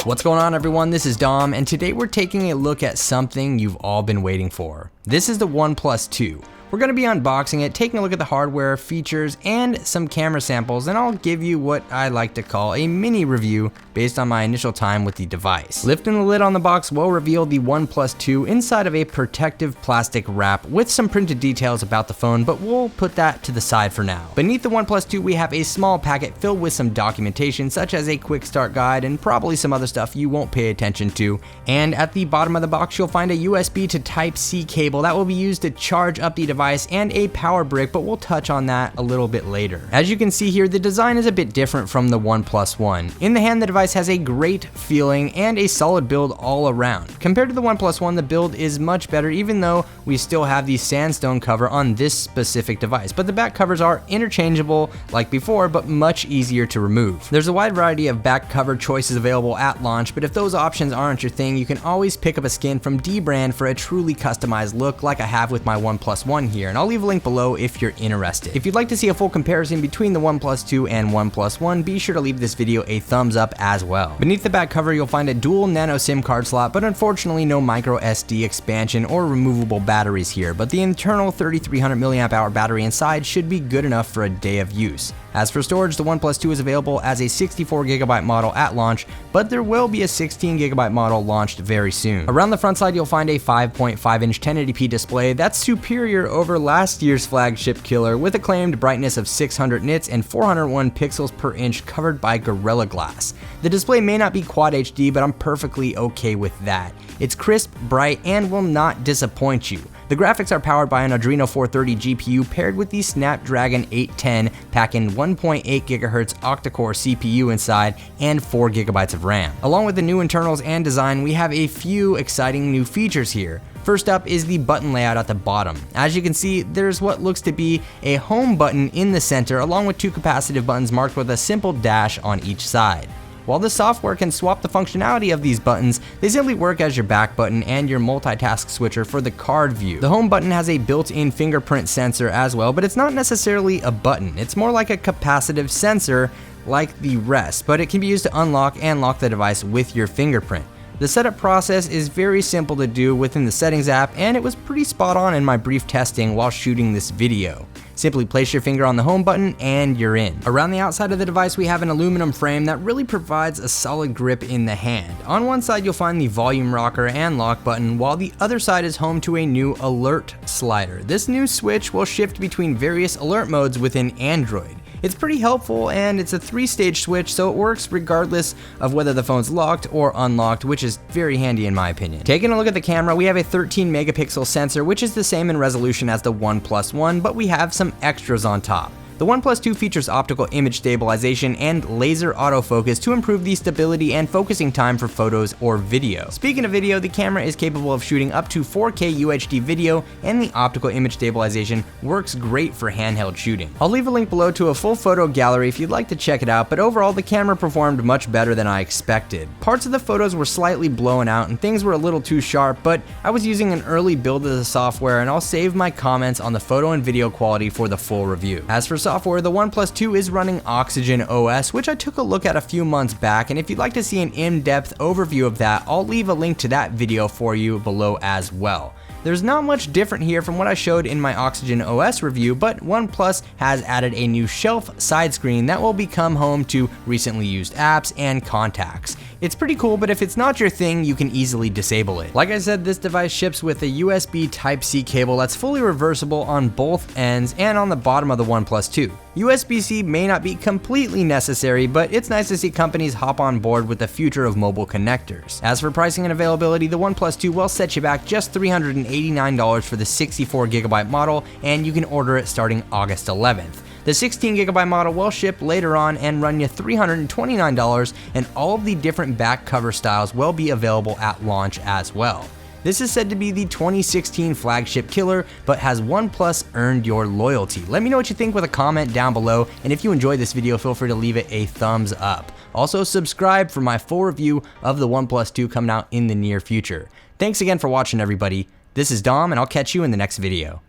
What's going on, everyone? This is Dom, and today we're taking a look at something you've all been waiting for. This is the OnePlus 2. We're going to be unboxing it, taking a look at the hardware, features, and some camera samples, and I'll give you what I like to call a mini review based on my initial time with the device. Lifting the lid on the box will reveal the OnePlus 2 inside of a protective plastic wrap with some printed details about the phone, but we'll put that to the side for now. Beneath the OnePlus 2, we have a small packet filled with some documentation, such as a quick start guide and probably some other stuff you won't pay attention to. And at the bottom of the box, you'll find a USB to Type-C cable that will be used to charge up the device and a power brick, but we'll touch on that a little bit later. As you can see here, the design is a bit different from the OnePlus One. In the hand, the device has a great feeling and a solid build all around. Compared to the OnePlus One, the build is much better, even though we still have the sandstone cover on this specific device, but the back covers are interchangeable like before, but much easier to remove. There's a wide variety of back cover choices available at launch, but if those options aren't your thing, you can always pick up a skin from D-Brand for a truly customized look like I have with my OnePlus One here, and I'll leave a link below if you're interested. If you'd like to see a full comparison between the OnePlus 2 and OnePlus One, be sure to leave this video a thumbs up as well. Beneath the back cover, you'll find a dual nano SIM card slot, but unfortunately no micro SD expansion or removable batteries here, but the internal 3300 mAh battery inside should be good enough for a day of use. As for storage, the OnePlus 2 is available as a 64GB model at launch, but there will be a 16GB model launched very soon. Around the front side, you'll find a 5.5-inch 1080p display that's superior over last year's flagship killer, with a claimed brightness of 600 nits and 401 pixels per inch covered by Gorilla Glass. The display may not be Quad HD, but I'm perfectly okay with that. It's crisp, bright, and will not disappoint you. The graphics are powered by an Adreno 430 GPU paired with the Snapdragon 810, packing 1.8 GHz octa-core CPU inside and 4 GB of RAM. Along with the new internals and design, we have a few exciting new features here. First up is the button layout at the bottom. As you can see, there's what looks to be a home button in the center, along with two capacitive buttons marked with a simple dash on each side. While the software can swap the functionality of these buttons, they simply work as your back button and your multitask switcher for the card view. The home button has a built-in fingerprint sensor as well, but it's not necessarily a button. It's more like a capacitive sensor like the rest, but it can be used to unlock and lock the device with your fingerprint. The setup process is very simple to do within the settings app, and it was pretty spot on in my brief testing while shooting this video. Simply place your finger on the home button and you're in. Around the outside of the device, we have an aluminum frame that really provides a solid grip in the hand. On one side, you'll find the volume rocker and lock button, while the other side is home to a new alert slider. This new switch will shift between various alert modes within Android. It's pretty helpful, and it's a 3-stage switch, so it works regardless of whether the phone's locked or unlocked, which is very handy in my opinion. Taking a look at the camera, we have a 13 megapixel sensor, which is the same in resolution as the OnePlus One, but we have some extras on top. The OnePlus 2 features optical image stabilization and laser autofocus to improve the stability and focusing time for photos or video. Speaking of video, the camera is capable of shooting up to 4K UHD video, and the optical image stabilization works great for handheld shooting. I'll leave a link below to a full photo gallery if you'd like to check it out, but overall the camera performed much better than I expected. Parts of the photos were slightly blown out and things were a little too sharp, but I was using an early build of the software, and I'll save my comments on the photo and video quality for the full review. As for software, the OnePlus 2 is running OxygenOS, which I took a look at a few months back, and if you'd like to see an in-depth overview of that, I'll leave a link to that video for you below as well. There's not much different here from what I showed in my OxygenOS review, but OnePlus has added a new shelf side screen that will become home to recently used apps and contacts. It's pretty cool, but if it's not your thing, you can easily disable it. Like I said, this device ships with a USB Type-C cable that's fully reversible on both ends and on the bottom of the OnePlus 2. USB-C may not be completely necessary, but it's nice to see companies hop on board with the future of mobile connectors. As for pricing and availability, the OnePlus 2 will set you back just $389 for the 64GB model, and you can order it starting August 11th. The 16GB model will ship later on and run you $329, and all of the different back cover styles will be available at launch as well. This is said to be the 2016 flagship killer, but has OnePlus earned your loyalty? Let me know what you think with a comment down below, and if you enjoyed this video, feel free to leave it a thumbs up. Also, subscribe for my full review of the OnePlus 2 coming out in the near future. Thanks again for watching, everybody. This is Dom, and I'll catch you in the next video.